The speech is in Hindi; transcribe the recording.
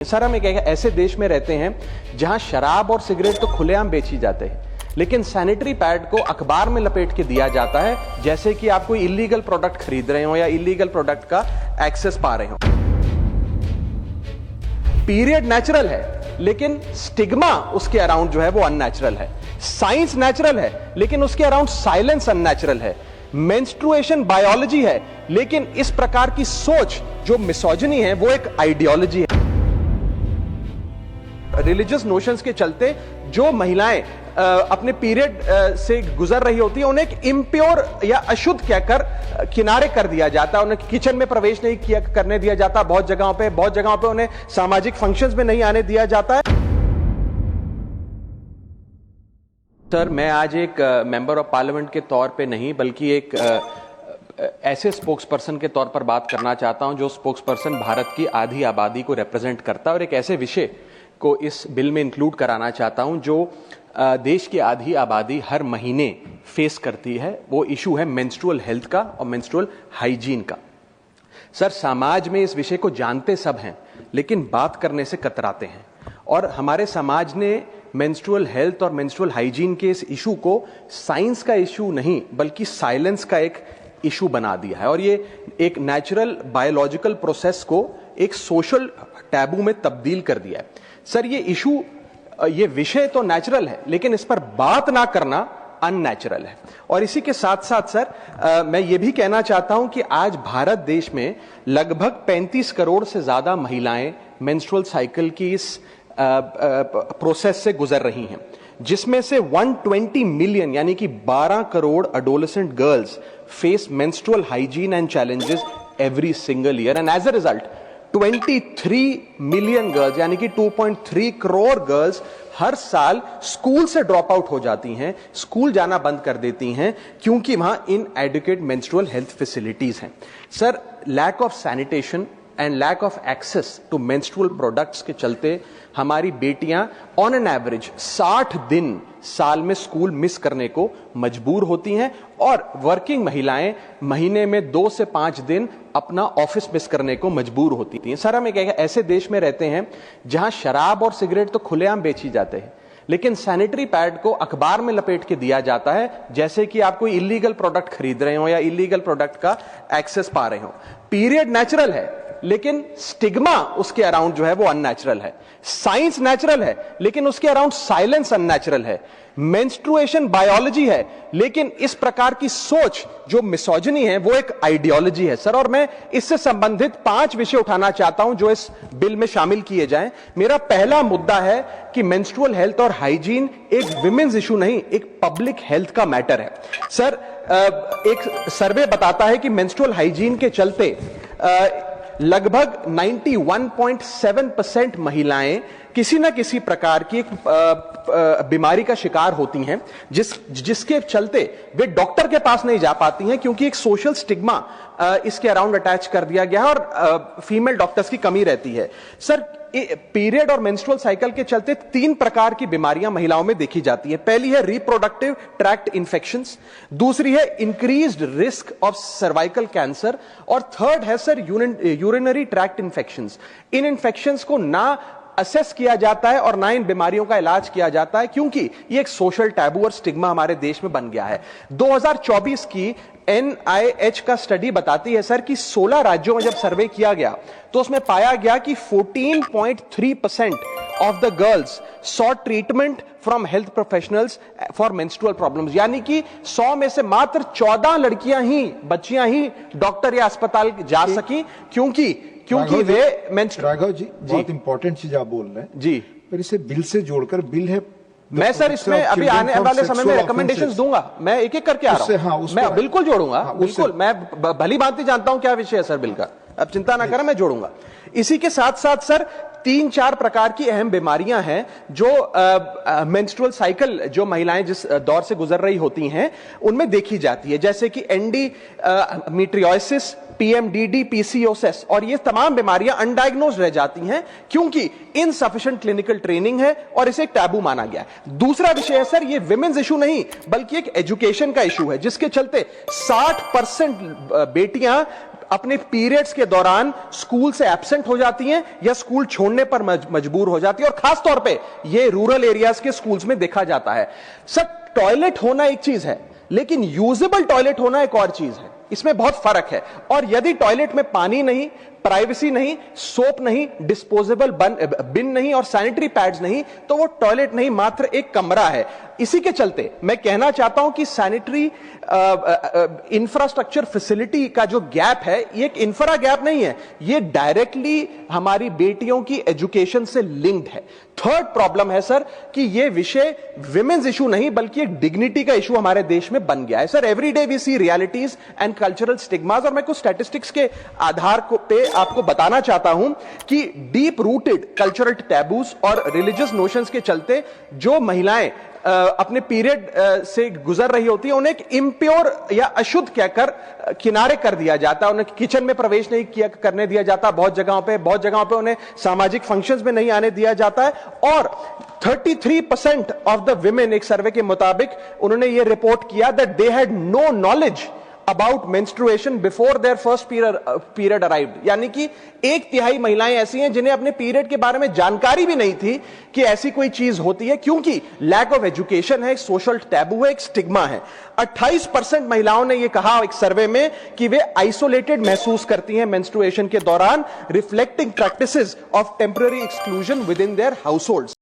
सर, हम एक ऐसे देश में रहते हैं जहां शराब और सिगरेट तो खुलेआम बेची जाते हैं, लेकिन सैनिटरी पैड को अखबार में लपेट के दिया जाता है जैसे कि आप कोई इलीगल प्रोडक्ट खरीद रहे हो या इलीगल प्रोडक्ट का एक्सेस पा रहे हो। पीरियड नेचुरल है, लेकिन स्टिग्मा उसके अराउंड जो है वो अननेचुरल है। साइंस नेचुरल है, लेकिन उसके अराउंड साइलेंस अननेचुरल है। मेंस्ट्रुएशन बायोलॉजी है, लेकिन इस प्रकार की सोच जो मिसोजिनी है वो एक आइडियोलॉजी है। रिलीजियस नोशंस के चलते जो महिलाएं अपने पीरियड से गुजर रही होती है उन्हें एक इम्प्योर या अशुद्ध कहकर किनारे कर दिया जाता है। उन्हें किचन में प्रवेश नहीं करने दिया जाता। बहुत जगहों पे उन्हें सामाजिक फंक्शंस में नहीं आने दिया जाता है। सर, मैं आज एक मेंबर ऑफ पार्लियामेंट के तौर पे नहीं बल्कि एक ऐसे स्पोक्स पर्सन के तौर पर बात करना चाहता हूं जो स्पोक्स पर्सन भारत की आधी आबादी को रिप्रेजेंट करता है, और एक ऐसे विषय को इस बिल में इंक्लूड कराना चाहता हूं जो देश की आधी आबादी हर महीने फेस करती है। वो इशू है मेंस्ट्रुअल हेल्थ का और मेंस्ट्रुअल हाइजीन का। सर, समाज में इस विषय को जानते सब हैं, लेकिन बात करने से कतराते हैं, और हमारे समाज ने मेंस्ट्रुअल हेल्थ और मेंस्ट्रुअल हाइजीन के इस इशू को साइंस का इशू नहीं बल्कि साइलेंस का एक इशू बना दिया है, और ये एक नेचुरल बायोलॉजिकल प्रोसेस को एक सोशल टैबू में तब्दील कर दिया है। सर, ये विषय तो नेचुरल है, लेकिन इस पर बात ना करना अननेचुरल है। और इसी के साथ साथ सर, मैं ये भी कहना चाहता हूं कि आज भारत देश में लगभग 35 करोड़ से ज्यादा महिलाएं मेंस्ट्रुअल साइकिल की इस प्रोसेस से गुजर रही हैं, जिसमें से 120 मिलियन यानी कि 12 crore adolescent girls face menstrual hygiene and challenges every single year, and as a result 23 million girls यानी कि 2.3 करोड़ गर्ल्स हर साल स्कूल से ड्रॉप आउट हो जाती हैं, स्कूल जाना बंद कर देती हैं, क्योंकि वहां इनएडिक्वेट मेंस्ट्रुअल हेल्थ फैसिलिटीज हैं। Sir, lack of sanitation and lack of access to menstrual products के चलते हमारी बेटियां ऑन एन एवरेज 60 दिन साल में स्कूल मिस करने को मजबूर होती हैं, और वर्किंग महिलाएं महीने में 2 से 5 दिन अपना ऑफिस मिस करने को मजबूर होती हैं। सर, हम एक ऐसे देश में रहते हैं जहां शराब और सिगरेट तो खुलेआम बेची जाते हैं, लेकिन सैनिटरी पैड को अखबार में लपेट के दिया जाता है जैसे कि आप कोई इलीगल प्रोडक्ट खरीद रहे हो या इलीगल प्रोडक्ट का एक्सेस पा रहे हो। पीरियड नेचुरल है, लेकिन स्टिग्मा उसके अराउंड जो है वो अननेचुरल है। साइंस नेचुरल है, लेकिन उसके अराउंड साइलेंस अननेचुरल है। मेंस्ट्रुएशन बायोलॉजी है, लेकिन इस प्रकार की सोच जो मिसोजिनी है वो एक आइडियोलॉजी है। सर, और मैं इससे संबंधित 5 विषय उठाना चाहता हूं जो इस बिल में शामिल किए जाएं। मेरा पहला मुद्दा है कि मेंस्ट्रुअल हेल्थ और हाइजीन एक विमेन्स इशू नहीं, एक पब्लिक हेल्थ का मैटर है। सर, एक सर्वे बताता है कि मेंस्ट्रुअल हाइजीन के चलते लगभग 91.7% महिलाएं किसी न किसी प्रकार की एक बीमारी का शिकार होती हैं, जिसके चलते वे डॉक्टर के पास नहीं जा पाती हैं, क्योंकि एक सोशल स्टिग्मा इसके अराउंड अटैच कर दिया गया है और फीमेल डॉक्टर्स की कमी रहती है। सर, पीरियड और मेंस्ट्रुअल साइकिल के चलते 3 प्रकार की बीमारियां महिलाओं में देखी जाती है। पहली है रिप्रोडक्टिव ट्रैक्ट इंफेक्शंस, दूसरी है increased risk of cervical cancer, और थर्ड है सर यूरिनरी ट्रैक्ट इंफेक्शंस। इन इंफेक्शंस को ना असेस किया जाता है और ना इन बीमारियों का इलाज किया जाता है, क्योंकि ये एक सोशल टैबू और स्टिग्मा हमारे देश में बन गया है। 2024 की NIH का स्टडी बताती है सर कि 16 राज्यों में जब सर्वे किया गया तो उसमें पाया गया कि 14.3% of the girls saw treatment from health professionals for menstrual problems, यानी कि 100 में से मात्र 14 बच्चियां ही डॉक्टर या अस्पताल जा सकी, क्योंकि वे राघव जी बहुत इंपॉर्टेंट चीज आप बोल रहे हैं जी। पर इसे बिल से जोड़कर बिल है, मैं सर इसमें अभी आने वाले समय में रिकमेंडेशंस दूंगा। मैं एक एक करके आ रहा हूं। मैं बिल्कुल जोड़ूंगा, बिल्कुल। मैं भली भांति जानता हूं क्या विषय है सर बिल का, अब चिंता ना करें, मैं जोड़ूंगा। इसी के साथ साथ सर 3-4 प्रकार की अहम बीमारियां हैं जो मेंस्ट्रुअल साइकिल जो महिलाएं जिस दौर से गुजर रही होती हैं उनमें देखी जाती है, जैसे कि एंडोमेट्रियोसिस, PMDD, PCOS, और ये तमाम बीमारियां अनडायग्नोज्ड रह जाती हैं क्योंकि इनसफिशिएंट क्लिनिकल ट्रेनिंग है और इसे एक टैबू माना गया है। दूसरा विषय है सर, ये विमेन्स इशू नहीं बल्कि एक एजुकेशन का इशू है, जिसके चलते 60% बेटियां अपने पीरियड्स के दौरान स्कूल से एब्सेंट हो जाती हैं या स्कूल छोड़ने पर मजबूर हो जाती है, और खास तौर पे ये रूरल एरियाज के स्कूल्स में देखा जाता है। सर, टॉयलेट होना एक चीज है, लेकिन यूजेबल टॉयलेट होना एक और चीज है, इसमें बहुत फर्क है। और यदि टॉयलेट में पानी नहीं, प्राइवेसी नहीं, सोप नहीं, डिस्पोजेबल बिन नहीं और सैनिटरी पैड्स नहीं, तो वो टॉयलेट नहीं, मात्र एक कमरा है। इसी के चलते मैं कहना चाहता हूं कि सैनिटरी इंफ्रास्ट्रक्चर फैसिलिटी का जो गैप है, ये एक इंफ्रा गैप नहीं है, ये डायरेक्टली हमारी बेटियों की एजुकेशन से लिंक्ड है। थर्ड प्रॉब्लम है सर कि ये विषय विमेन्स इशू नहीं बल्कि एक डिग्निटी का इशू हमारे देश में बन गया है। Sir, every day we see realities and cultural stigmas, और मैं कुछ स्टैटिस्टिक्स के आधार पे आपको बताना चाहता हूं कि डीप रूटेड कल्चरल टैबूज और रिलीजियस नोशंस के चलते जो महिलाएं अपने पीरियड से गुजर रही होती है, उन्हें एक इम्प्योर या अशुद्ध कहकर किनारे कर दिया जाता है। उन्हें किचन में प्रवेश नहीं करने दिया जाता, बहुत जगहों पे उन्हें सामाजिक फंक्शंस में नहीं आने दिया जाता है। और 33% ऑफ द विमेन, एक सर्वे के मुताबिक उन्होंने यह रिपोर्ट किया that they had no knowledge about menstruation before their first period arrived. यानी कि 1/3 महिलाएं ऐसी हैं जिन्हें अपने पीरियड के बारे में जानकारी भी नहीं थी कि ऐसी कोई चीज होती है, क्योंकि लैक ऑफ एजुकेशन है, एक सोशल टैबू है, एक स्टिग्मा है। 28% महिलाओं ने यह कहा एक सर्वे में कि वे आइसोलेटेड महसूस करती हैं मेंस्ट्रुएशन के दौरान, reflecting practices of temporary exclusion with in their house holds.